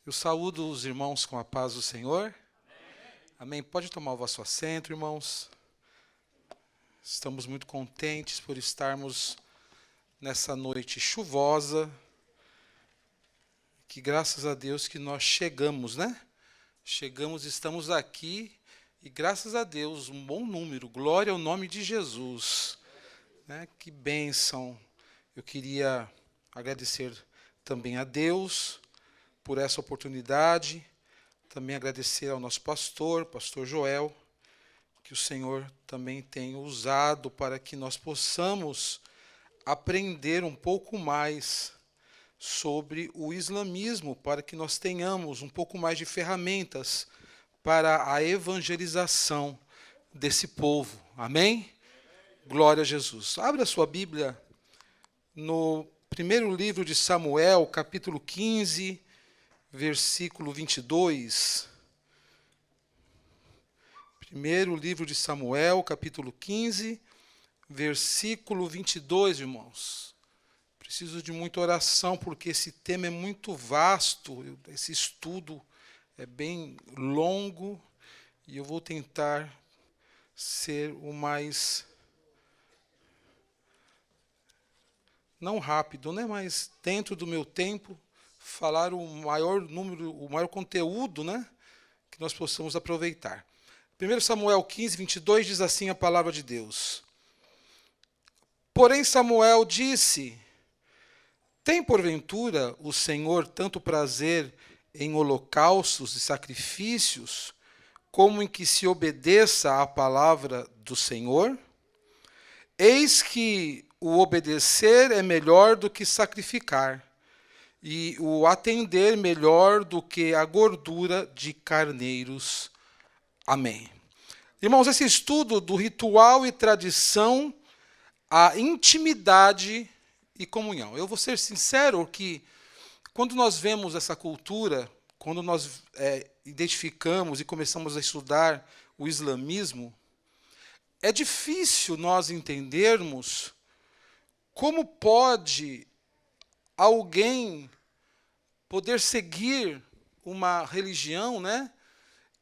Eu saúdo os irmãos com a paz do Senhor. Amém. Pode tomar o vosso assento, irmãos. Estamos muito contentes por estarmos nessa noite chuvosa. Que graças a Deus que nós chegamos, né? Chegamos, estamos aqui e graças a Deus, um bom número. Glória ao nome de Jesus. Né? Que bênção. Eu queria agradecer também a Deus por essa oportunidade, também agradecer ao nosso pastor Joel, que o Senhor também tem usado para que nós possamos aprender um pouco mais sobre o islamismo, para que nós tenhamos um pouco mais de ferramentas para a evangelização desse povo. Amém? Glória a Jesus. Abra sua Bíblia no primeiro livro de Samuel, capítulo 15, versículo 22. Primeiro livro de Samuel, capítulo 15, versículo 22, irmãos. Preciso de muita oração, porque esse tema é muito vasto, esse estudo é bem longo, e eu vou tentar ser o mais, não rápido, né, mas dentro do meu tempo, falar o maior número, o maior conteúdo, né, que nós possamos aproveitar. 1 Samuel 15, 22 diz assim a palavra de Deus. Porém Samuel disse: tem porventura o Senhor tanto prazer em holocaustos e sacrifícios, como em que se obedeça à palavra do Senhor? Eis que o obedecer é melhor do que sacrificar, e o atender melhor do que a gordura de carneiros. Amém. Irmãos, esse estudo do ritual e tradição, a intimidade e comunhão. Eu vou ser sincero que quando nós vemos essa cultura, quando nós identificamos e começamos a estudar o islamismo, é difícil nós entendermos como pode alguém poder seguir uma religião, né,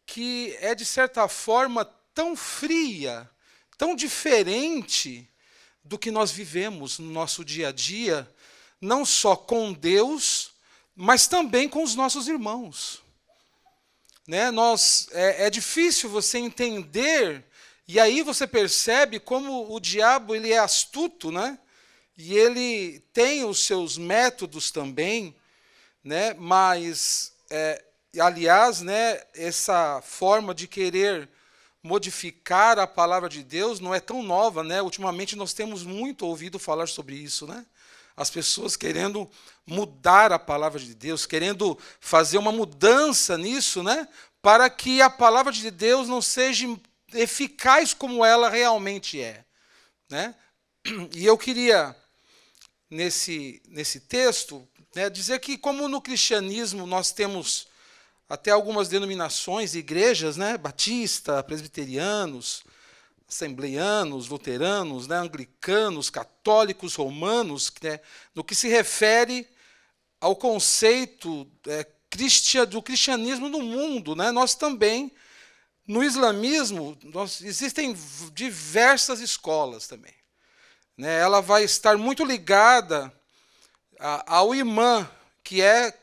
que é, de certa forma, tão fria, tão diferente do que nós vivemos no nosso dia a dia, não só com Deus, mas também com os nossos irmãos. Né? É difícil você entender, e aí você percebe como o diabo ele é astuto, né? E ele tem os seus métodos também, né? Mas, aliás, né, essa forma de querer modificar a palavra de Deus não é tão nova, né? Ultimamente nós temos muito ouvido falar sobre isso, né? As pessoas querendo mudar a palavra de Deus, querendo fazer uma mudança nisso, né? Para que a palavra de Deus não seja eficaz como ela realmente é, né? E eu queria, nesse texto, né, dizer que, como no cristianismo nós temos até algumas denominações, igrejas, né, batista, presbiterianos, assembleianos, luteranos, né, anglicanos, católicos, romanos, né, no que se refere ao conceito do cristianismo no mundo, né, nós também, no islamismo, existem diversas escolas também. Né, ela vai estar muito ligada ao imã, que é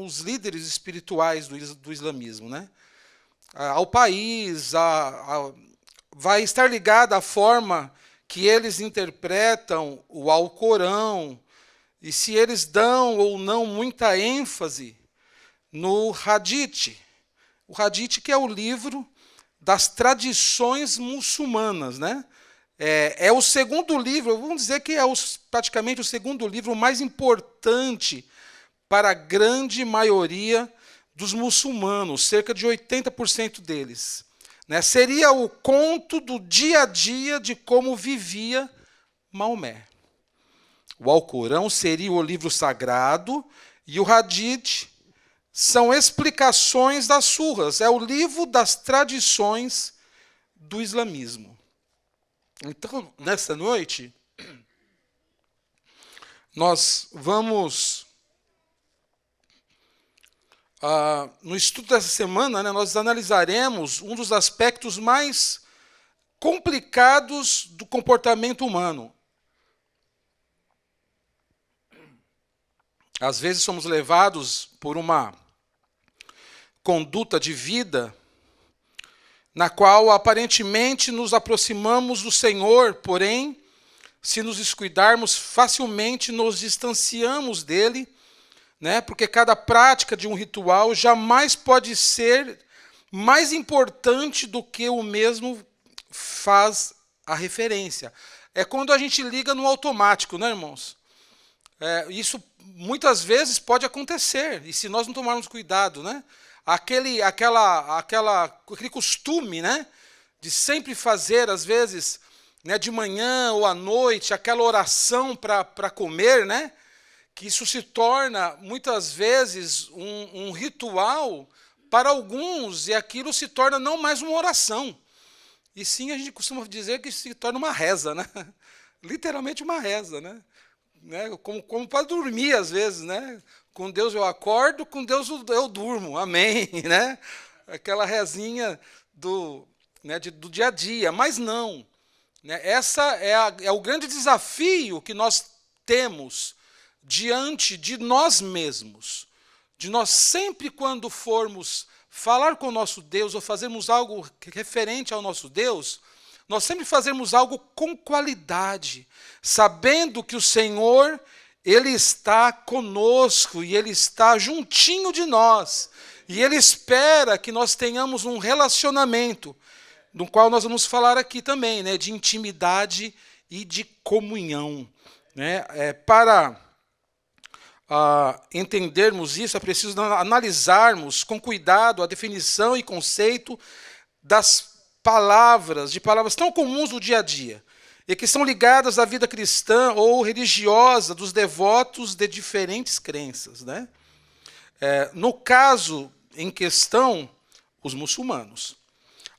os líderes espirituais do islamismo, né? Ao país, vai estar ligada à forma que eles interpretam o Alcorão, e se eles dão ou não muita ênfase no Hadith. O Hadith, que é o livro das tradições muçulmanas, né? É o segundo livro, vamos dizer que é praticamente o segundo livro mais importante para a grande maioria dos muçulmanos, cerca de 80% deles. Né? Seria o conto do dia a dia de como vivia Maomé. O Alcorão seria o livro sagrado e o Hadith são explicações das surras, é o livro das tradições do islamismo. Então, nessa noite, nós vamos No estudo dessa semana, né, nós analisaremos um dos aspectos mais complicados do comportamento humano. Às vezes somos levados por uma conduta de vida na qual aparentemente nos aproximamos do Senhor, porém, se nos descuidarmos, facilmente nos distanciamos dele, né? Porque cada prática de um ritual jamais pode ser mais importante do que o mesmo faz a referência. É quando a gente liga no automático, né, irmãos? Isso muitas vezes pode acontecer, e se nós não tomarmos cuidado, né? Aquele costume, né, de sempre fazer, às vezes, né, de manhã ou à noite, aquela oração para comer, né, que isso se torna, muitas vezes, um ritual para alguns, e aquilo se torna não mais uma oração, e sim, a gente costuma dizer que se torna uma reza, né? Literalmente uma reza, né? Como para dormir, às vezes, né? Com Deus eu acordo, com Deus eu durmo, amém, né? Aquela rezinha do dia a dia, mas não. Né? Essa é o grande desafio que nós temos diante de nós mesmos, de nós sempre quando formos falar com o nosso Deus ou fazermos algo referente ao nosso Deus, nós sempre fazemos algo com qualidade, sabendo que o Senhor, Ele está conosco e Ele está juntinho de nós. E Ele espera que nós tenhamos um relacionamento, do qual nós vamos falar aqui também, né, de intimidade e de comunhão. Né? Para entendermos isso, é preciso analisarmos com cuidado a definição e conceito das de palavras tão comuns do dia a dia, e que são ligadas à vida cristã ou religiosa dos devotos de diferentes crenças. Né? No caso em questão, os muçulmanos.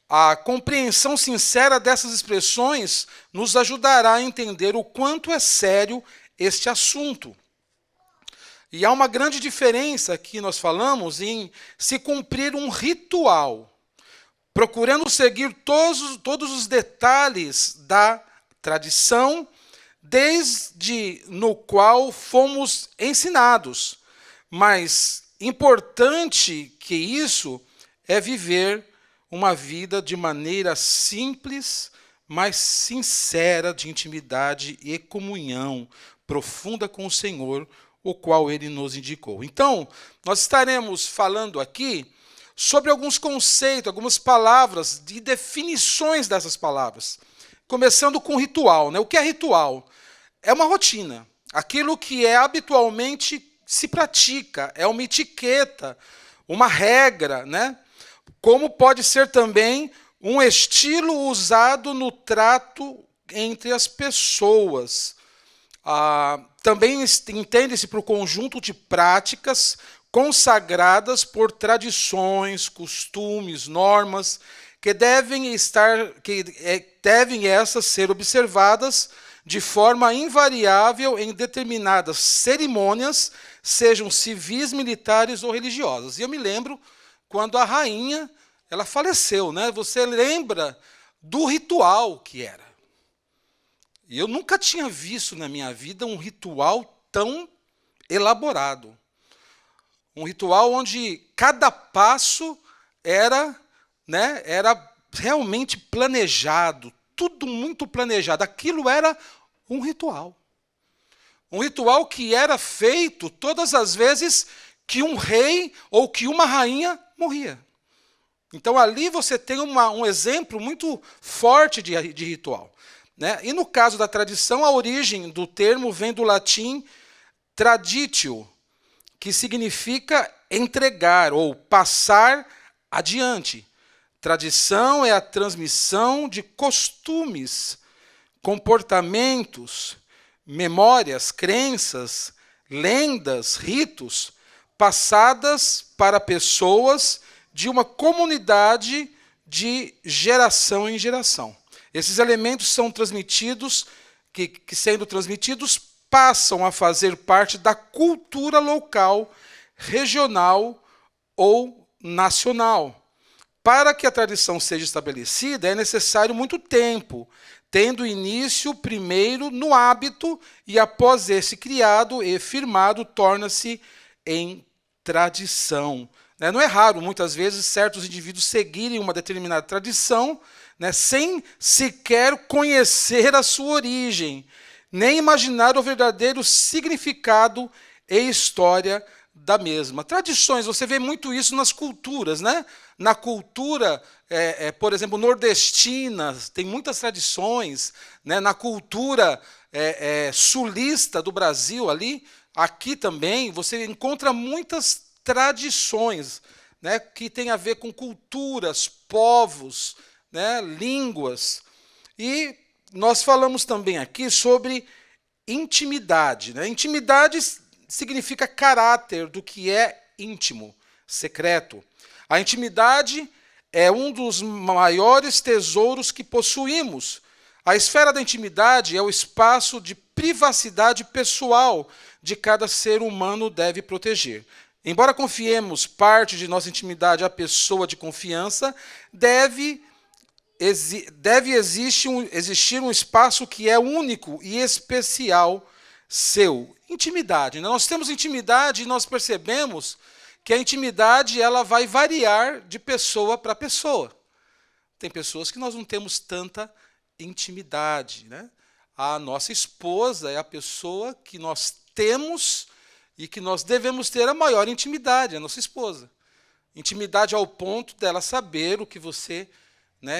A compreensão sincera dessas expressões nos ajudará a entender o quanto é sério este assunto. E há uma grande diferença que nós falamos em se cumprir um ritual, procurando seguir todos os detalhes da tradição, desde no qual fomos ensinados. Mas importante que isso é viver uma vida de maneira simples, mas sincera, de intimidade e comunhão profunda com o Senhor, o qual Ele nos indicou. Então, nós estaremos falando aqui sobre alguns conceitos, algumas palavras e definições dessas palavras. Começando com ritual. Né? O que é ritual? É uma rotina. Aquilo que habitualmente se pratica. É uma etiqueta, uma regra. Né? Como pode ser também um estilo usado no trato entre as pessoas. Também entende-se por conjunto de práticas consagradas por tradições, costumes, normas, que devem essas ser observadas de forma invariável em determinadas cerimônias, sejam civis, militares ou religiosas. E eu me lembro quando a rainha ela faleceu, né? Você lembra do ritual que era. E eu nunca tinha visto na minha vida um ritual tão elaborado. Um ritual onde cada passo era realmente planejado, tudo muito planejado. Aquilo era um ritual. Um ritual que era feito todas as vezes que um rei ou que uma rainha morria. Então ali você tem um exemplo muito forte de ritual. Né? E no caso da tradição, a origem do termo vem do latim traditio, que significa entregar ou passar adiante. Tradição é a transmissão de costumes, comportamentos, memórias, crenças, lendas, ritos, passadas para pessoas de uma comunidade de geração em geração. Esses elementos são transmitidos, que sendo transmitidos, passam a fazer parte da cultura local, regional ou nacional. Para que a tradição seja estabelecida, é necessário muito tempo, tendo início primeiro no hábito e, após esse criado e firmado, torna-se em tradição. Não é raro, muitas vezes, certos indivíduos seguirem uma determinada tradição, sem sequer conhecer a sua origem, nem imaginar o verdadeiro significado e história da mesma. Tradições, você vê muito isso nas culturas, Na cultura, por exemplo, nordestina, tem muitas tradições, Na cultura sulista do Brasil, aqui também, você encontra muitas tradições, que tem a ver com culturas, povos, línguas. E nós falamos também aqui sobre intimidade. Intimidade significa caráter do que é íntimo, secreto. A intimidade é um dos maiores tesouros que possuímos. A esfera da intimidade é o espaço de privacidade pessoal de cada ser humano deve proteger. Embora confiemos parte de nossa intimidade à pessoa de confiança, deve existir um espaço que é único e especial seu. Intimidade. Nós temos intimidade e nós percebemos que a intimidade ela vai variar de pessoa para pessoa. Tem pessoas que nós não temos tanta intimidade. A nossa esposa é a pessoa que nós temos e que nós devemos ter a maior intimidade, a nossa esposa. Intimidade ao ponto dela saber o que você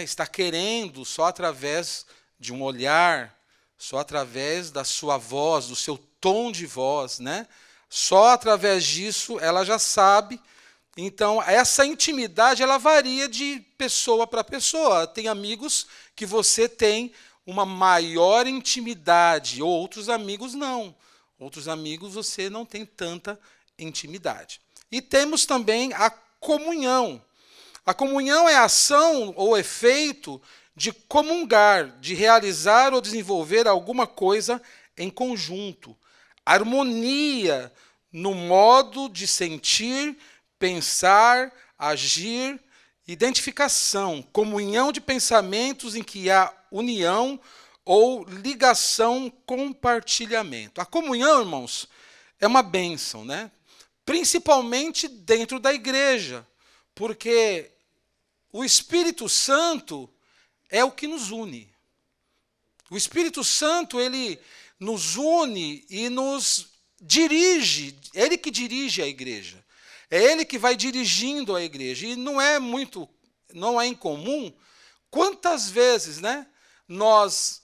está querendo só através de um olhar, só através da sua voz, do seu tom de voz, Só através disso ela já sabe. Então, essa intimidade ela varia de pessoa para pessoa. Tem amigos que você tem uma maior intimidade, outros amigos não. Outros amigos você não tem tanta intimidade. E temos também a comunhão. A comunhão é a ação ou efeito de comungar, de realizar ou desenvolver alguma coisa em conjunto. Harmonia no modo de sentir, pensar, agir, identificação, comunhão de pensamentos em que há união ou ligação, compartilhamento. A comunhão, irmãos, é uma bênção, Principalmente dentro da igreja, porque o Espírito Santo é o que nos une. O Espírito Santo, ele nos une e nos dirige, é ele que dirige a igreja. É ele que vai dirigindo a igreja. E não é incomum, quantas vezes nós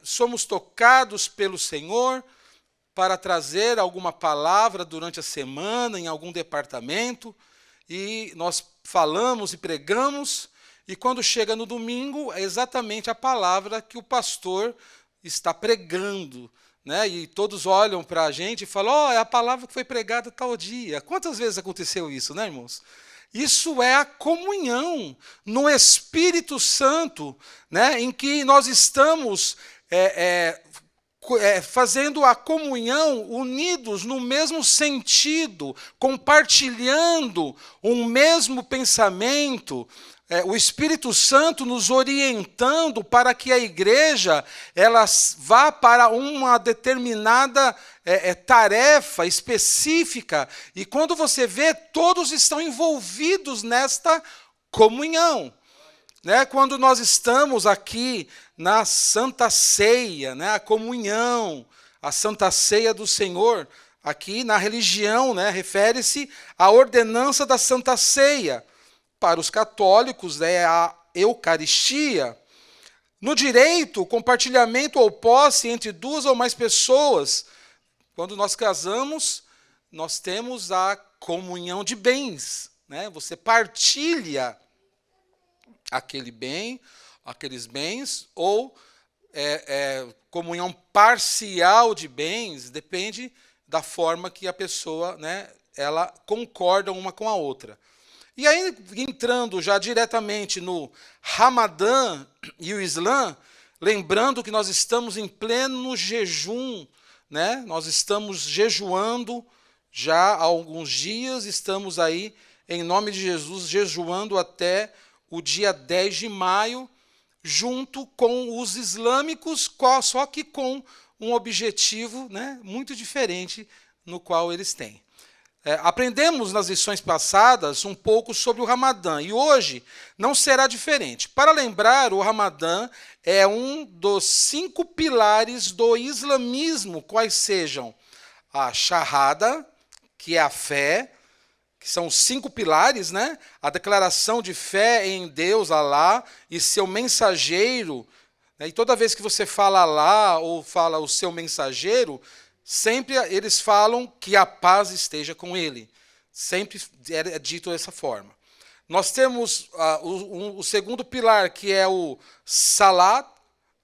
somos tocados pelo Senhor para trazer alguma palavra durante a semana, em algum departamento, e nós falamos e pregamos, e quando chega no domingo, é exatamente a palavra que o pastor está pregando, E todos olham para a gente e falam, é a palavra que foi pregada tal dia. Quantas vezes aconteceu isso, irmãos? Isso é a comunhão no Espírito Santo, em que nós estamos fazendo a comunhão unidos no mesmo sentido, compartilhando um mesmo pensamento, o Espírito Santo nos orientando para que a igreja ela vá para uma determinada tarefa específica. E quando você vê, todos estão envolvidos nesta comunhão. Quando nós estamos aqui na Santa Ceia, a comunhão, a Santa Ceia do Senhor, aqui na religião, refere-se à ordenança da Santa Ceia. Para os católicos é a Eucaristia. No direito, o compartilhamento ou posse entre duas ou mais pessoas. Quando nós casamos, nós temos a comunhão de bens. Você partilha aquele bem, aqueles bens, ou comunhão parcial de bens, depende da forma que a pessoa, ela concorda uma com a outra. E aí, entrando já diretamente no Ramadã e o Islã, lembrando que nós estamos em pleno jejum, Nós estamos jejuando já há alguns dias, estamos aí em nome de Jesus, jejuando até o dia 10 de maio, junto com os islâmicos, só que com um objetivo, né, muito diferente no qual eles têm. Aprendemos nas lições passadas um pouco sobre o Ramadã, e hoje não será diferente. Para lembrar, o Ramadã é um dos 5 pilares do islamismo, quais sejam a Shahada, que é a fé, que são os 5 pilares, né? A declaração de fé em Deus, Alá, e seu mensageiro. Né? E toda vez que você fala Alá ou fala o seu mensageiro, sempre eles falam que a paz esteja com ele. Sempre é dito dessa forma. Nós temos o segundo pilar, que é o Salat,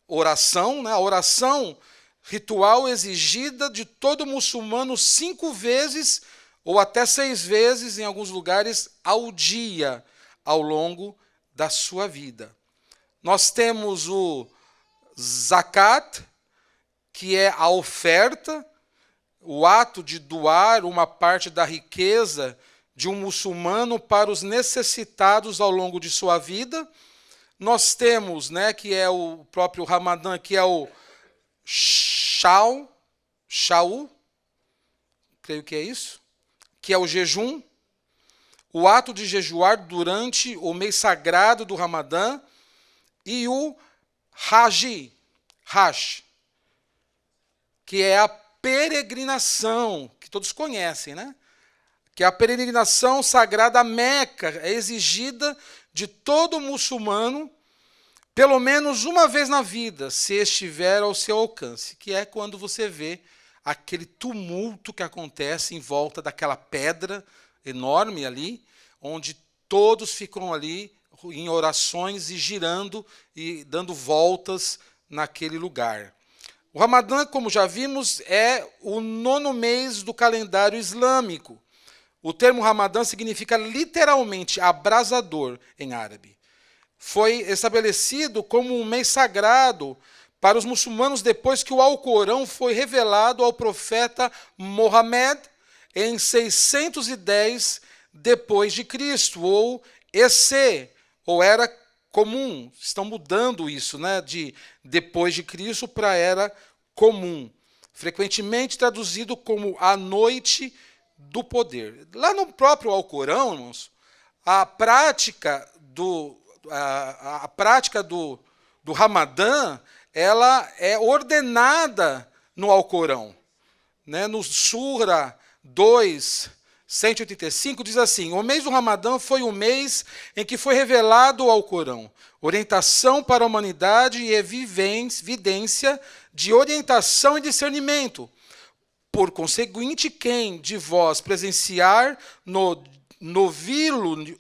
oração, né? A oração ritual exigida de todo muçulmano 5 vezes ou até 6 vezes, em alguns lugares, ao dia, ao longo da sua vida. Nós temos o zakat, que é a oferta, o ato de doar uma parte da riqueza de um muçulmano para os necessitados ao longo de sua vida. Nós temos, né, que é o próprio Ramadã, que é o Shaul, creio que é isso, que é o jejum, o ato de jejuar durante o mês sagrado do Ramadã, e o Hajj, que é a peregrinação, que todos conhecem, né? Que é a peregrinação sagrada a Meca, é exigida de todo muçulmano, pelo menos uma vez na vida, se estiver ao seu alcance, que é quando você vê aquele tumulto que acontece em volta daquela pedra enorme ali, onde todos ficam ali em orações e girando e dando voltas naquele lugar. O Ramadã, como já vimos, é o 9º mês do calendário islâmico. O termo Ramadã significa literalmente abrasador em árabe. Foi estabelecido como um mês sagrado para os muçulmanos depois que o Alcorão foi revelado ao profeta Mohammed em 610 depois de Cristo, ou EC, ou Era Comum. Estão mudando isso, né, de depois de Cristo para Era Comum, frequentemente traduzido como a noite do poder. Lá no próprio Alcorão, irmãos, a prática do Ramadã, ela é ordenada no Alcorão. Né? No Sura 2, 185, diz assim: o mês do Ramadã foi o mês em que foi revelado o Alcorão, orientação para a humanidade e evidência de orientação e discernimento. Por conseguinte, quem de vós presenciar no novilúnio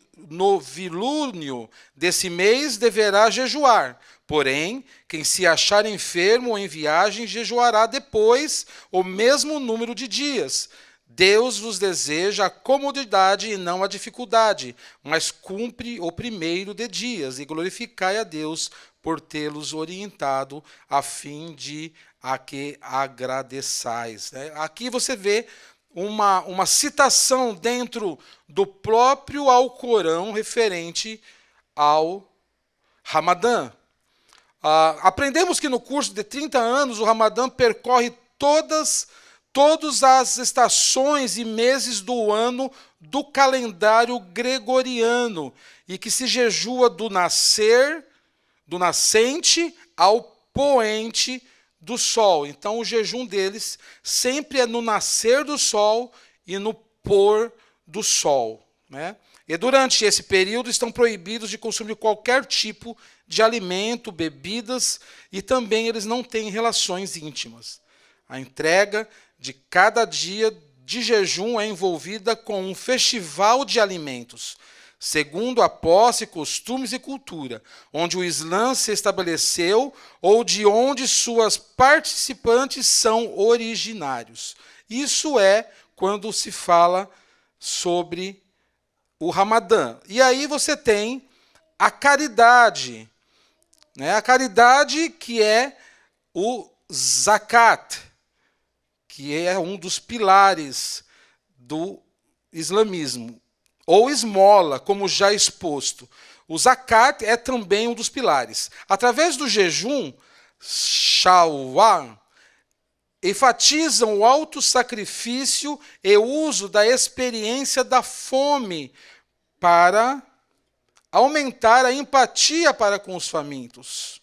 desse mês deverá jejuar. Porém, quem se achar enfermo ou em viagem, jejuará depois o mesmo número de dias. Deus vos deseja a comodidade e não a dificuldade, mas cumpre o primeiro de dias, e glorificai a Deus por tê-los orientado, a fim de a que agradeçais. Aqui você vê uma citação dentro do próprio Alcorão referente ao Ramadã. Aprendemos que no curso de 30 anos o Ramadã percorre todas as estações e meses do ano do calendário gregoriano e que se jejua do nascente ao poente do sol. Então o jejum deles sempre é no nascer do sol e no pôr do sol, né? E durante esse período estão proibidos de consumir qualquer tipo de alimento, bebidas, e também eles não têm relações íntimas. A entrega de cada dia de jejum é envolvida com um festival de alimentos, segundo a posse, costumes e cultura, onde o Islã se estabeleceu ou de onde suas participantes são originários. Isso é quando se fala sobre o Ramadã. E aí você tem a caridade, né? A caridade que é o zakat, que é um dos pilares do islamismo. ou esmola, como já exposto. O zakat é também um dos pilares. Através do jejum, shawwal, enfatizam o autossacrifício e o uso da experiência da fome para aumentar a empatia para com os famintos.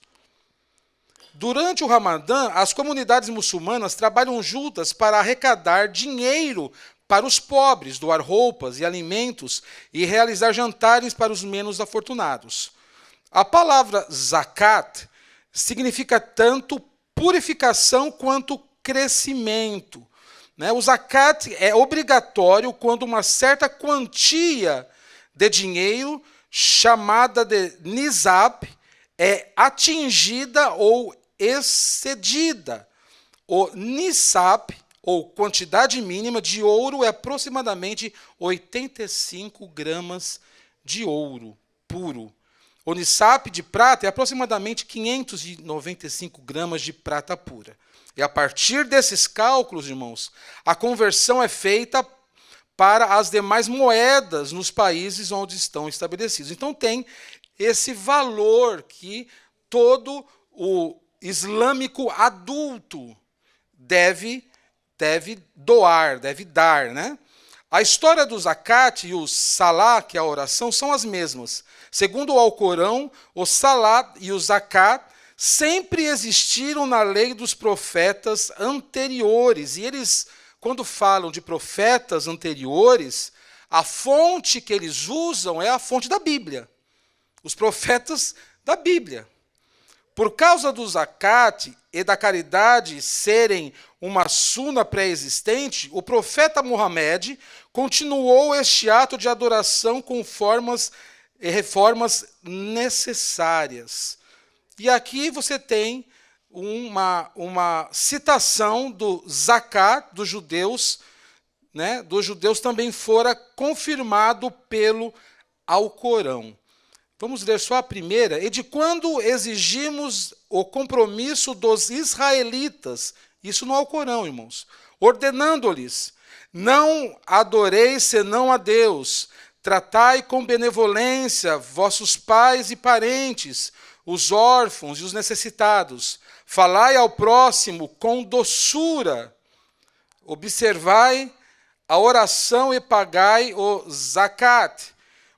Durante o Ramadã, as comunidades muçulmanas trabalham juntas para arrecadar dinheiro para os pobres, doar roupas e alimentos e realizar jantares para os menos afortunados. A palavra zakat significa tanto purificação quanto crescimento. O zakat é obrigatório quando uma certa quantia de dinheiro, chamada de nisab, é atingida ou excedida. O nisab, ou quantidade mínima de ouro, é aproximadamente 85 gramas de ouro puro. O nisab de prata é aproximadamente 595 gramas de prata pura. E a partir desses cálculos, irmãos, a conversão é feita para as demais moedas nos países onde estão estabelecidos. Então tem esse valor que todo o islâmico adulto deve doar, deve dar, né? A história do zakat e o salá, que é a oração, são as mesmas. Segundo o Alcorão, o salá e o zakat sempre existiram na lei dos profetas anteriores. E eles, quando falam de profetas anteriores, a fonte que eles usam é a fonte da Bíblia. Os profetas da Bíblia. Por causa do zakat e da caridade serem uma suna pré-existente, o profeta Muhammad continuou este ato de adoração com formas e reformas necessárias. E aqui você tem uma citação do zakat dos judeus, né? Dos judeus também fora confirmado pelo Alcorão. Vamos ler só a primeira. E de quando exigimos o compromisso dos israelitas, isso no Alcorão, irmãos, ordenando-lhes: não adoreis senão a Deus, tratai com benevolência vossos pais e parentes, os órfãos e os necessitados, falai ao próximo com doçura, observai a oração e pagai o zakat.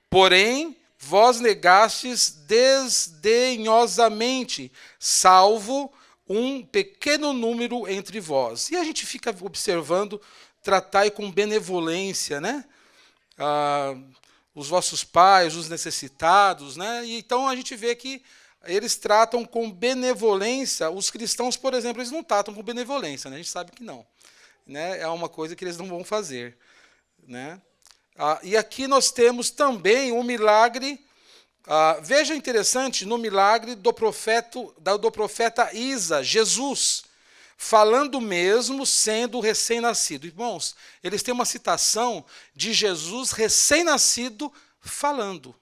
Porém, vós negastes desdenhosamente, salvo um pequeno número entre vós. E a gente fica observando, tratai com benevolência, né? Os vossos pais, os necessitados, né? E então a gente vê que eles tratam com benevolência. Os cristãos, por exemplo, eles não tratam com benevolência, né? A gente sabe que não, né? É uma coisa que eles não vão fazer, né? E aqui nós temos também um milagre. Veja interessante no milagre do profeta Isa, Jesus, falando mesmo sendo recém-nascido. Irmãos, eles têm uma citação de Jesus recém-nascido falando,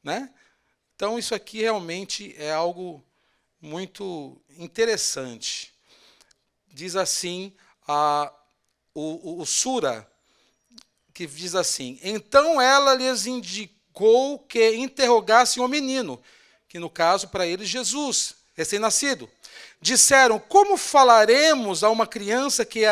né? Então isso aqui realmente é algo muito interessante. Diz assim o Sura, que diz assim: então ela lhes indicou que interrogassem o menino, que no caso para eles Jesus, recém-nascido. Disseram: como falaremos a uma criança que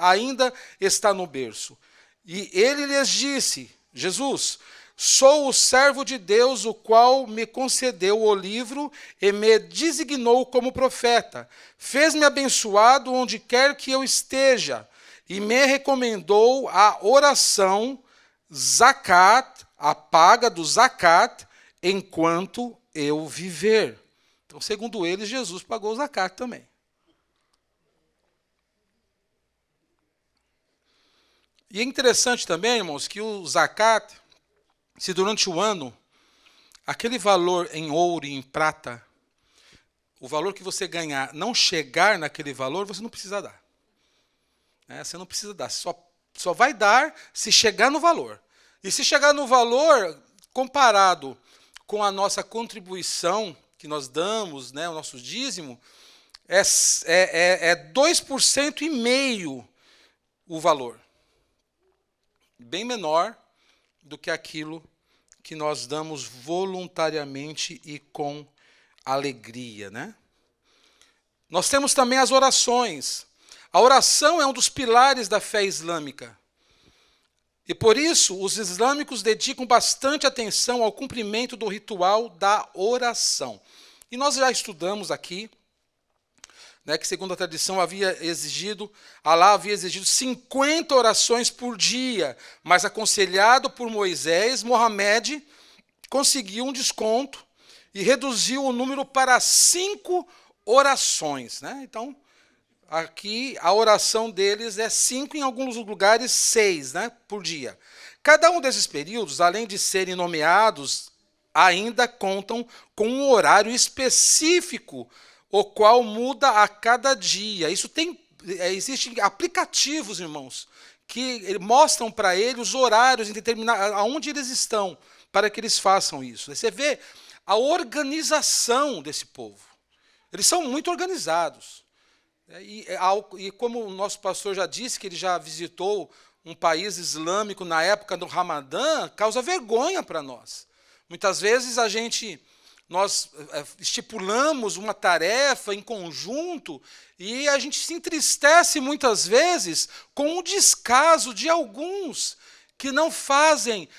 ainda está no berço? E ele lhes disse, Jesus: sou o servo de Deus, o qual me concedeu o livro e me designou como profeta. Fez-me abençoado onde quer que eu esteja, e me recomendou a oração zakat, a paga do zakat, enquanto eu viver. Então, segundo eles, Jesus pagou o zakat também. E é interessante também, irmãos, que o zakat, se durante o ano, aquele valor em ouro e em prata, o valor que você ganhar não chegar naquele valor, você não precisa dar. Você não precisa dar, só vai dar se chegar no valor. E se chegar no valor, comparado com a nossa contribuição que nós damos, né, o nosso dízimo, é 2,5% o valor. Bem menor do que aquilo que nós damos voluntariamente e com alegria, né? Nós temos também as orações. A oração é um dos pilares da fé islâmica. E por isso, os islâmicos dedicam bastante atenção ao cumprimento do ritual da oração. E nós já estudamos aqui, né, que segundo a tradição Alá havia exigido 50 orações por dia, mas aconselhado por Moisés, Mohamed conseguiu um desconto e reduziu o número para 5 orações, né? Então, aqui a oração deles é 5, em alguns lugares 6, né, por dia. Cada um desses períodos, além de serem nomeados, ainda contam com um horário específico, o qual muda a cada dia. Existem aplicativos, irmãos, que mostram para eles os horários em aonde eles estão, para que eles façam isso. Você vê a organização desse povo. Eles são muito organizados. E como o nosso pastor já disse, que ele já visitou um país islâmico na época do Ramadã, causa vergonha para nós. Muitas vezes nós estipulamos uma tarefa em conjunto e a gente se entristece muitas vezes com o descaso de alguns que não fazem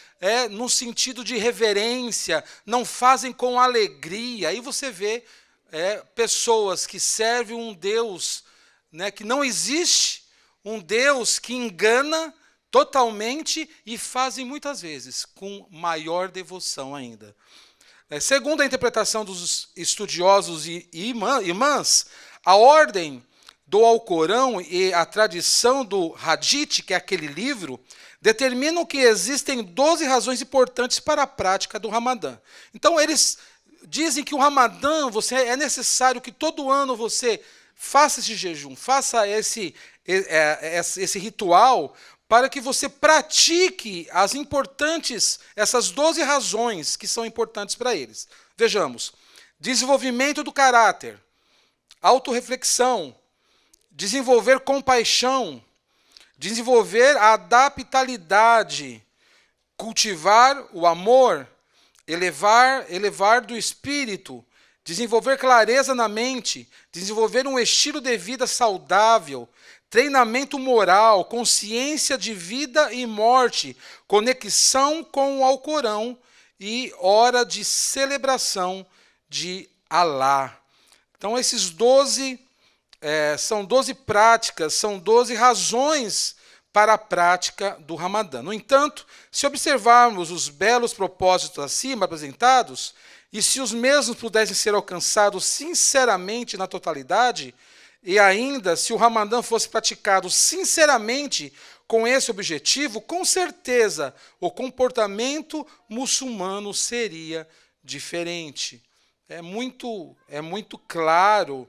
no sentido de reverência, não fazem com alegria. Aí você vê pessoas que servem um Deus, né, que não existe, um Deus que engana totalmente e fazem muitas vezes com maior devoção ainda. Segundo a interpretação dos estudiosos e imãs, a ordem do Alcorão e a tradição do Hadith, que é aquele livro, determinam que existem 12 razões importantes para a prática do Ramadã. Então, eles dizem que o Ramadã, é necessário que todo ano você faça esse jejum, faça esse ritual, para que você pratique essas 12 razões que são importantes para eles. Vejamos: desenvolvimento do caráter, autorreflexão, desenvolver compaixão, desenvolver a adaptabilidade, cultivar o amor, elevar do espírito, desenvolver clareza na mente, desenvolver um estilo de vida saudável, treinamento moral, consciência de vida e morte, conexão com o Alcorão e hora de celebração de Alá. Então, esses 12 são 12 práticas, são 12 razões para a prática do Ramadã. No entanto, se observarmos os belos propósitos acima apresentados, e se os mesmos pudessem ser alcançados sinceramente na totalidade, e ainda se o Ramadã fosse praticado sinceramente com esse objetivo, com certeza o comportamento muçulmano seria diferente. É muito claro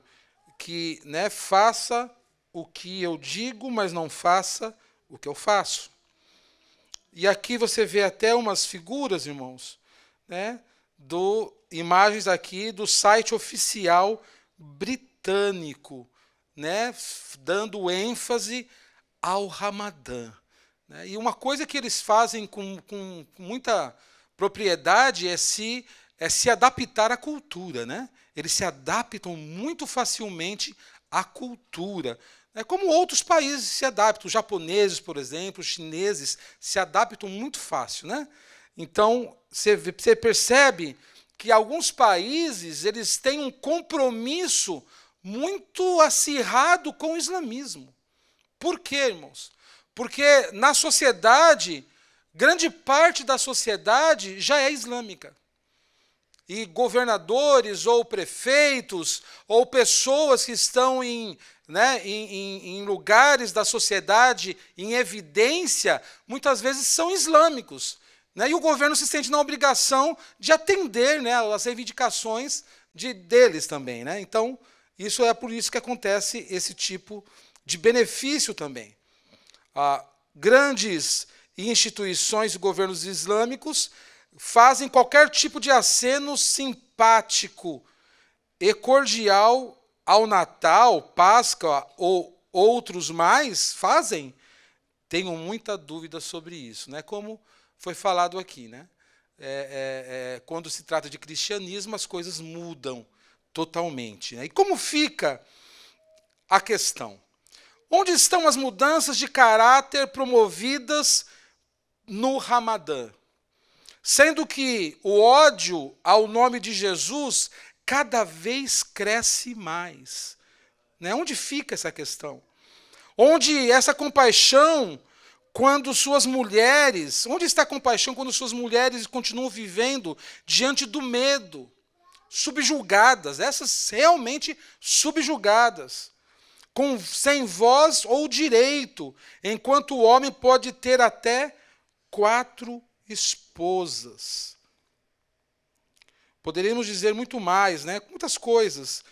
que, né, faça o que eu digo, mas não faça o que eu faço. E aqui você vê até umas figuras, irmãos, né, imagens aqui do site oficial britânico, né, dando ênfase ao Ramadã. Né? E uma coisa que eles fazem com muita propriedade é se adaptar à cultura. Né? Eles se adaptam muito facilmente à cultura. Como outros países se adaptam. Os japoneses, por exemplo, os chineses se adaptam muito fácil. Né? Então, você percebe que alguns países eles têm um compromisso muito acirrado com o islamismo. Por quê, irmãos? Porque na sociedade, grande parte da sociedade já é islâmica. E governadores ou prefeitos ou pessoas que estão em lugares da sociedade em evidência, muitas vezes são islâmicos. Né? E o governo se sente na obrigação de atender, né, as reivindicações deles também. Né? Então, isso é por isso que acontece esse tipo de benefício também. Grandes instituições e governos islâmicos fazem qualquer tipo de aceno simpático e cordial ao Natal, Páscoa ou outros mais, fazem? Tenho muita dúvida sobre isso. Né? Como foi falado aqui, né? Quando se trata de cristianismo, as coisas mudam totalmente, né? E como fica a questão? Onde estão as mudanças de caráter promovidas no Ramadã? Sendo que o ódio ao nome de Jesus cada vez cresce mais, né? Onde fica essa questão? Onde essa compaixão, quando suas mulheres... Onde está a compaixão quando suas mulheres continuam vivendo diante do medo? Subjugadas, essas realmente subjugadas, sem voz ou direito, enquanto o homem pode ter até 4 esposas. Poderíamos dizer muito mais, né? Muitas coisas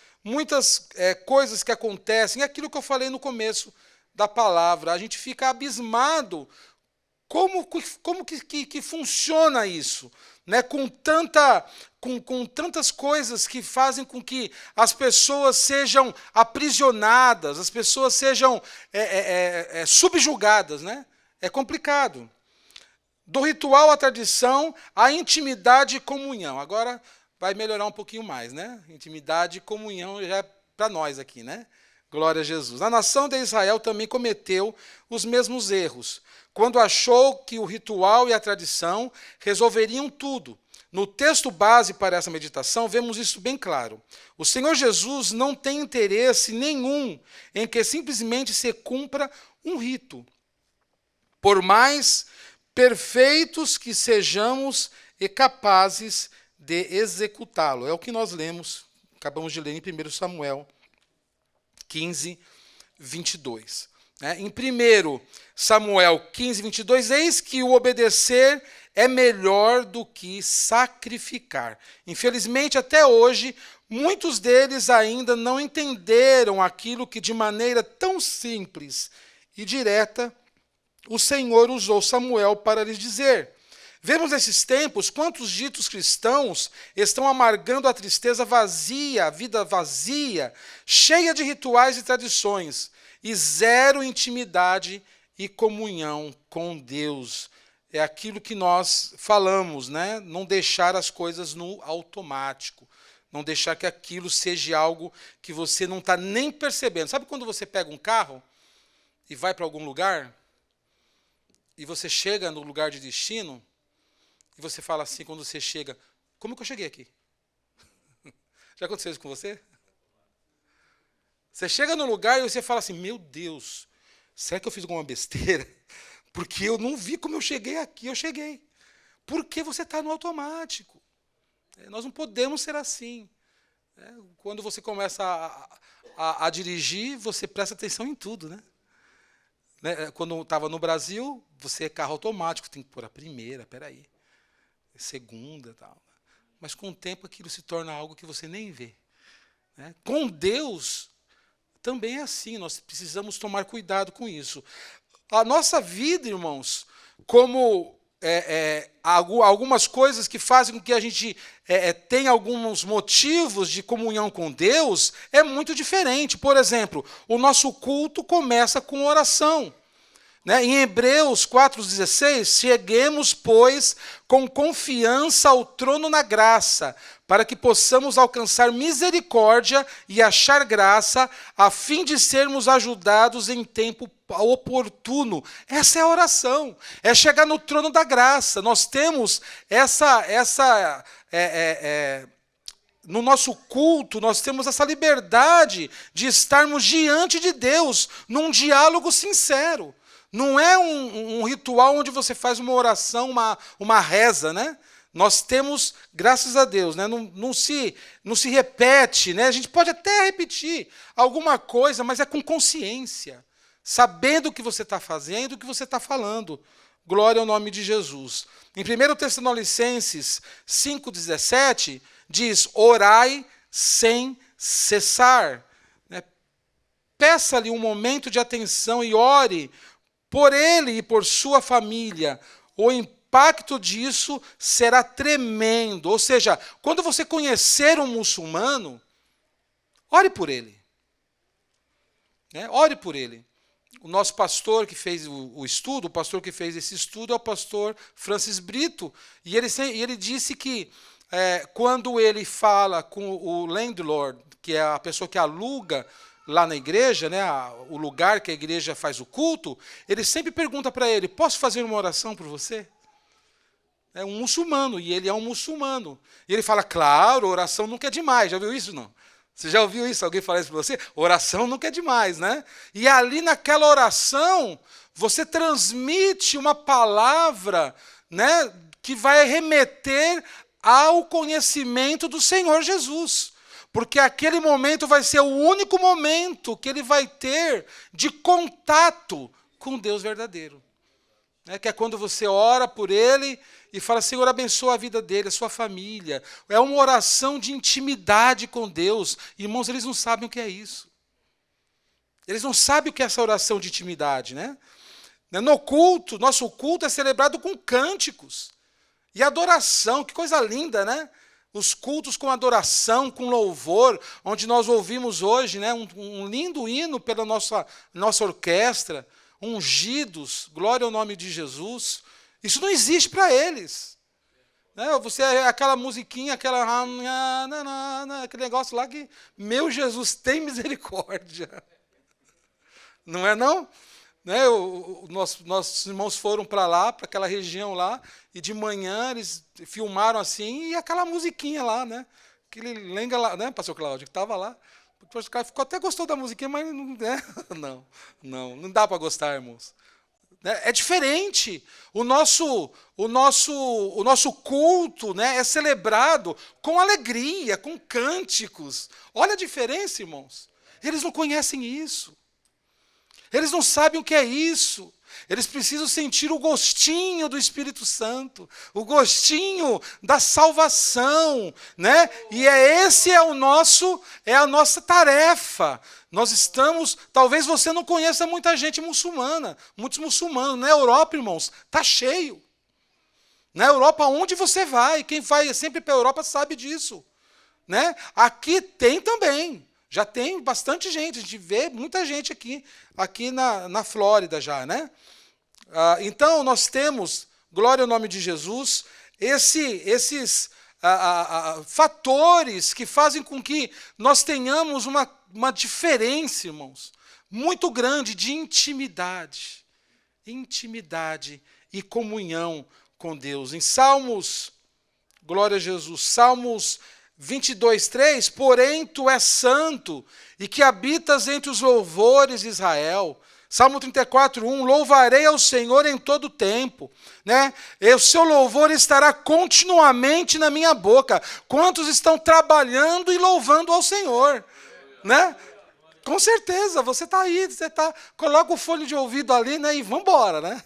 que acontecem, é aquilo que eu falei no começo da palavra, a gente fica abismado como que funciona isso, né? Com tantas coisas que fazem com que as pessoas sejam aprisionadas, as pessoas sejam subjugadas, né? É complicado. Do ritual à tradição, à intimidade e comunhão. Agora vai melhorar um pouquinho mais, né? Intimidade e comunhão já é para nós aqui, né? Glória a Jesus. A nação de Israel também cometeu os mesmos erros, quando achou que o ritual e a tradição resolveriam tudo. No texto base para essa meditação, vemos isso bem claro. O Senhor Jesus não tem interesse nenhum em que simplesmente se cumpra um rito. Por mais perfeitos que sejamos e capazes de executá-lo. É o que nós lemos, acabamos de ler em 1 Samuel 15, 22. Em 1 Samuel 15, 22, eis que o obedecer é melhor do que sacrificar. Infelizmente, até hoje, muitos deles ainda não entenderam aquilo que, de maneira tão simples e direta, o Senhor usou Samuel para lhes dizer. Vemos nesses tempos quantos ditos cristãos estão amargando a tristeza vazia, a vida vazia, cheia de rituais e tradições, e zero intimidade e comunhão com Deus. É aquilo que nós falamos, né? Não deixar as coisas no automático. Não deixar que aquilo seja algo que você não está nem percebendo. Sabe quando você pega um carro e vai para algum lugar, e você chega no lugar de destino, e você fala assim, quando você chega, como que eu cheguei aqui? Já aconteceu isso com você? Você chega no lugar e você fala assim, meu Deus, será que eu fiz alguma besteira? Porque eu não vi como eu cheguei aqui, eu cheguei. Porque você está no automático. Nós não podemos ser assim. Quando você começa a dirigir, você presta atenção em tudo, né? Quando eu estava no Brasil, você é carro automático, tem que pôr a primeira, peraí, segunda, tal. Mas com o tempo aquilo se torna algo que você nem vê. Com Deus também é assim, nós precisamos tomar cuidado com isso. A nossa vida, irmãos, como algumas coisas que fazem com que a gente tenha alguns motivos de comunhão com Deus, é muito diferente. Por exemplo, o nosso culto começa com oração. Em Hebreus 4,16, cheguemos, pois, com confiança ao trono na graça, para que possamos alcançar misericórdia e achar graça, a fim de sermos ajudados em tempo oportuno. Essa é a oração, é chegar no trono da graça. Nós temos no nosso culto, nós temos essa liberdade de estarmos diante de Deus, num diálogo sincero. Não é um ritual onde você faz uma oração, uma reza, né? Nós temos, graças a Deus, né? Não se repete, né? A gente pode até repetir alguma coisa, mas é com consciência, sabendo o que você está fazendo, o que você está falando. Glória ao nome de Jesus. Em 1 Tessalonicenses 5,17, diz, orai sem cessar. Peça-lhe um momento de atenção e ore por ele e por sua família. O impacto disso será tremendo. Ou seja, quando você conhecer um muçulmano, ore por ele. Ore por ele. o nosso pastor que fez o estudo, o pastor que fez esse estudo é o pastor Francis Brito, e ele disse que quando ele fala com o landlord, que é a pessoa que aluga lá na igreja, né, o lugar que a igreja faz o culto, ele sempre pergunta para ele: posso fazer uma oração por você? É um muçulmano, e ele é um muçulmano. E ele fala: claro, oração nunca é demais. Já viu isso, não? Você já ouviu isso? Alguém falar isso para você? Oração nunca é demais, né? E ali naquela oração, você transmite uma palavra, né, que vai remeter ao conhecimento do Senhor Jesus. Porque aquele momento vai ser o único momento que ele vai ter de contato com Deus verdadeiro. Que é quando você ora por ele e fala: Senhor, abençoa a vida dele, a sua família. É uma oração de intimidade com Deus. Irmãos, eles não sabem o que é isso. Eles não sabem o que é essa oração de intimidade, né? No culto, nosso culto é celebrado com cânticos e adoração. Que coisa linda, né? Os cultos com adoração, com louvor, onde nós ouvimos hoje, né, um lindo hino pela nossa orquestra, ungidos, glória ao nome de Jesus. Isso não existe para eles. Né? Você aquela musiquinha, aquele negócio lá que, meu Jesus, tem misericórdia. Não é não? Né? Nossos irmãos foram para lá, para aquela região lá, e de manhã eles filmaram assim, e aquela musiquinha lá, né? Aquele lenga lá, né, pastor Cláudio, que estava lá. O cara ficou até gostou da musiquinha, mas né? não dá para gostar, irmãos. É diferente. O nosso culto, né, é celebrado com alegria, com cânticos. Olha a diferença, irmãos. Eles não conhecem isso. Eles não sabem o que é isso. Eles precisam sentir o gostinho do Espírito Santo, o gostinho da salvação, né? E é a nossa tarefa. Nós estamos, talvez você não conheça muita gente muçulmana, muitos muçulmanos. Na Europa, irmãos, está cheio. Na Europa, onde você vai, quem vai sempre para a Europa sabe disso, né? Aqui tem também. Já tem bastante gente, a gente vê muita gente aqui na Flórida já, né? Então, nós temos, glória ao nome de Jesus, esses fatores que fazem com que nós tenhamos uma diferença, irmãos, muito grande de intimidade e comunhão com Deus. Em Salmos, glória a Jesus, Salmos 22:3, porém tu és santo e que habitas entre os louvores de Israel. Salmo 34:1, louvarei ao Senhor em todo o tempo, né? E o seu louvor estará continuamente na minha boca. Quantos estão trabalhando e louvando ao Senhor, né? Com certeza, você está aí, coloca o fone de ouvido ali, né, e vamos embora, né?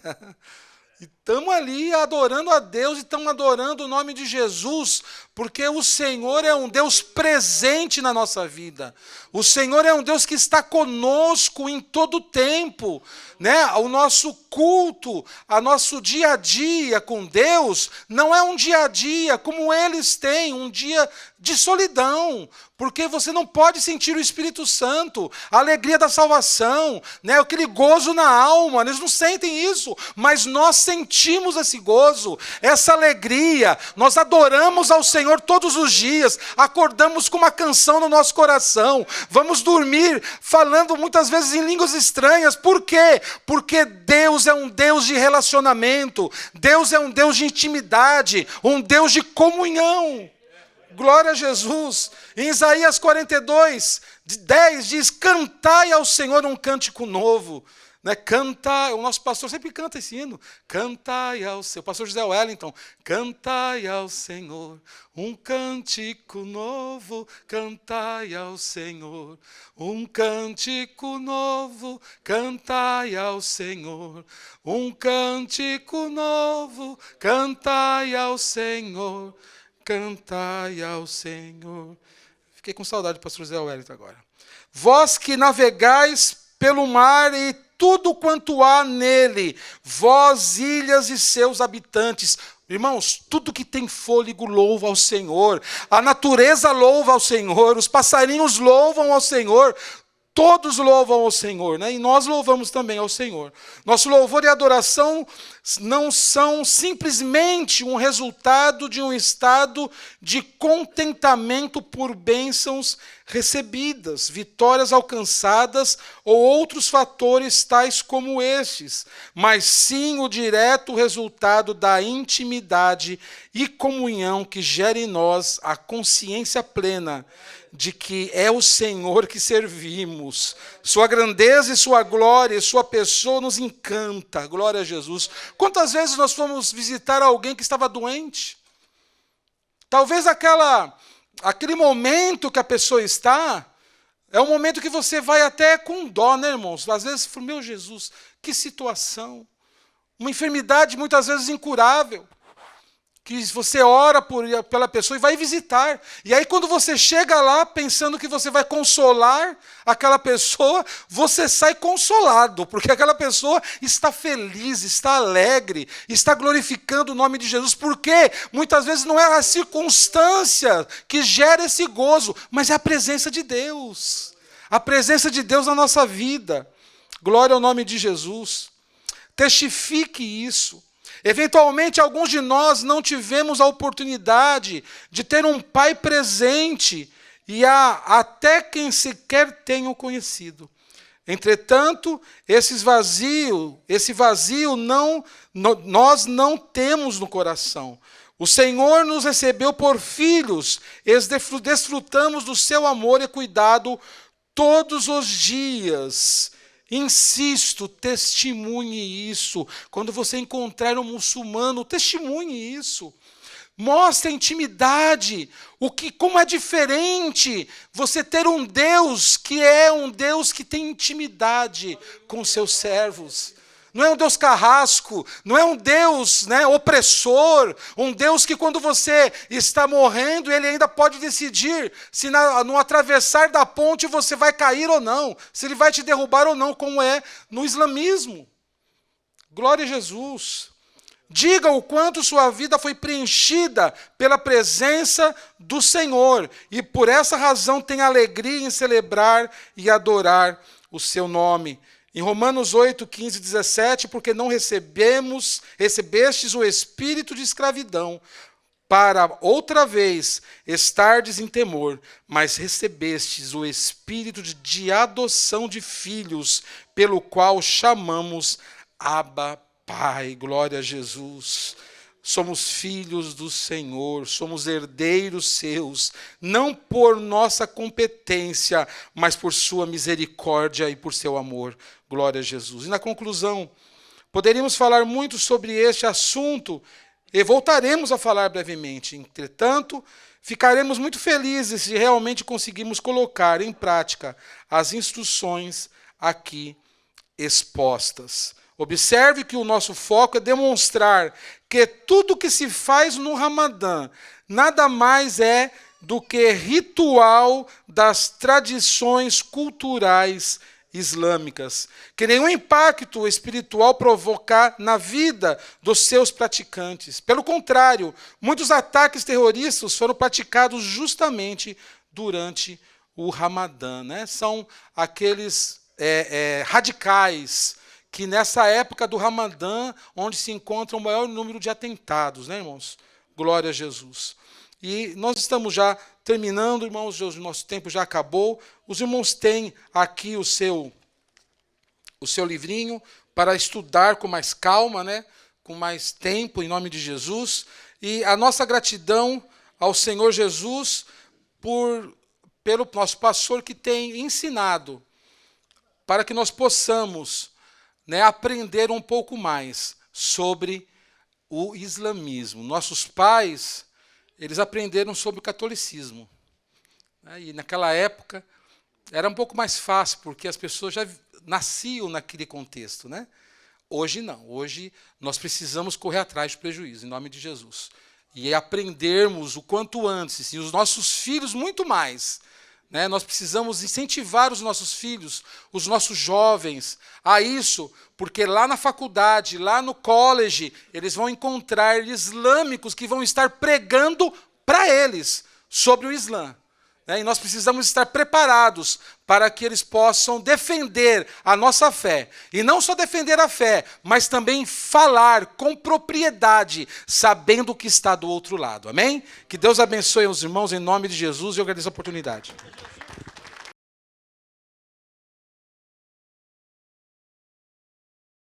Estamos ali adorando a Deus e estamos adorando o nome de Jesus, porque o Senhor é um Deus presente na nossa vida. O Senhor é um Deus que está conosco em todo o tempo, né? O nosso culto, o nosso dia a dia com Deus, não é um dia a dia como eles têm, um dia de solidão, porque você não pode sentir o Espírito Santo, a alegria da salvação, né? Aquele gozo na alma, eles não sentem isso, mas nós sentimos esse gozo, essa alegria, nós adoramos ao Senhor todos os dias, acordamos com uma canção no nosso coração, vamos dormir falando muitas vezes em línguas estranhas. Por quê? Porque Deus é um Deus de relacionamento, Deus é um Deus de intimidade, um Deus de comunhão. Glória a Jesus. Em Isaías 42:10 diz: cantai ao Senhor um cântico novo. Né? Cantai, o nosso pastor sempre canta esse hino. Cantai ao Senhor, o pastor José Wellington. Cantai ao Senhor um cântico novo. Cantai ao Senhor um cântico novo. Cantai ao Senhor um cântico novo. Cantai ao Senhor. Cantai ao Senhor. Fiquei com saudade do pastor José Wellington agora. Vós que navegais pelo mar e tudo quanto há nele, vós, ilhas e seus habitantes. Irmãos, tudo que tem fôlego louva ao Senhor. A natureza louva ao Senhor. Os passarinhos louvam ao Senhor. Todos louvam ao Senhor, né? E nós louvamos também ao Senhor. Nosso louvor e adoração não são simplesmente um resultado de um estado de contentamento por bênçãos recebidas, vitórias alcançadas ou outros fatores tais como estes, mas sim o direto resultado da intimidade e comunhão que gera em nós a consciência plena de que é o Senhor que servimos. Sua grandeza e sua glória e sua pessoa nos encanta. Glória a Jesus. Quantas vezes nós fomos visitar alguém que estava doente? Talvez aquele momento que a pessoa está, é um momento que você vai até com dó, né, irmãos? Às vezes, meu Jesus, que situação. Uma enfermidade muitas vezes incurável. Que você ora pela pessoa e vai visitar. E aí quando você chega lá pensando que você vai consolar aquela pessoa, você sai consolado, porque aquela pessoa está feliz, está alegre, está glorificando o nome de Jesus. Porque muitas vezes não é a circunstância que gera esse gozo, mas é a presença de Deus. A presença de Deus na nossa vida. Glória ao nome de Jesus. Testifique isso. Eventualmente, alguns de nós não tivemos a oportunidade de ter um pai presente e há até quem sequer tenha o conhecido. Entretanto, esse vazio nós não temos no coração. O Senhor nos recebeu por filhos, e desfrutamos do seu amor e cuidado todos os dias. Insisto, testemunhe isso. Quando você encontrar um muçulmano, testemunhe isso. Mostre a intimidade, como é diferente você ter um Deus que é um Deus que tem intimidade com seus servos. Não é um Deus carrasco, não é um Deus, né, opressor, um Deus que quando você está morrendo, ele ainda pode decidir se no atravessar da ponte você vai cair ou não, se ele vai te derrubar ou não, como é no islamismo. Glória a Jesus. Diga o quanto sua vida foi preenchida pela presença do Senhor e por essa razão tem alegria em celebrar e adorar o seu nome. Em Romanos 8, 15 e 17, porque não recebestes o espírito de escravidão, para outra vez estardes em temor, mas recebestes o espírito de adoção de filhos, pelo qual chamamos Abba, Pai. Glória a Jesus. Somos filhos do Senhor, somos herdeiros seus, não por nossa competência, mas por sua misericórdia e por seu amor. Glória a Jesus. E na conclusão, poderíamos falar muito sobre este assunto e voltaremos a falar brevemente. Entretanto, ficaremos muito felizes se realmente conseguirmos colocar em prática as instruções aqui expostas. Observe que o nosso foco é demonstrar que tudo que se faz no Ramadã nada mais é do que ritual das tradições culturais islâmicas, que nenhum impacto espiritual provocar na vida dos seus praticantes. Pelo contrário, muitos ataques terroristas foram praticados justamente durante o Ramadã, né? São aqueles radicais que nessa época do Ramadã, onde se encontra o maior número de atentados, né, irmãos? Glória a Jesus. E nós estamos já terminando, irmãos, o nosso tempo já acabou. Os irmãos têm aqui o seu livrinho para estudar com mais calma, né? Com mais tempo, em nome de Jesus. E a nossa gratidão ao Senhor Jesus pelo nosso pastor que tem ensinado para que nós possamos, né, aprender um pouco mais sobre o islamismo. Nossos pais, eles aprenderam sobre o catolicismo. E naquela época era um pouco mais fácil, porque as pessoas já nasciam naquele contexto, né? Hoje não. Hoje nós precisamos correr atrás do prejuízo, em nome de Jesus. E aprendermos o quanto antes, e os nossos filhos muito mais. Né? Nós precisamos incentivar os nossos filhos, os nossos jovens, a isso, porque lá na faculdade, lá no college, eles vão encontrar islâmicos que vão estar pregando para eles sobre o Islã. né? E nós precisamos estar preparados para que eles possam defender a nossa fé. E não só defender a fé, mas também falar com propriedade, sabendo o que está do outro lado. Amém? Que Deus abençoe os irmãos em nome de Jesus e eu agradeço a oportunidade.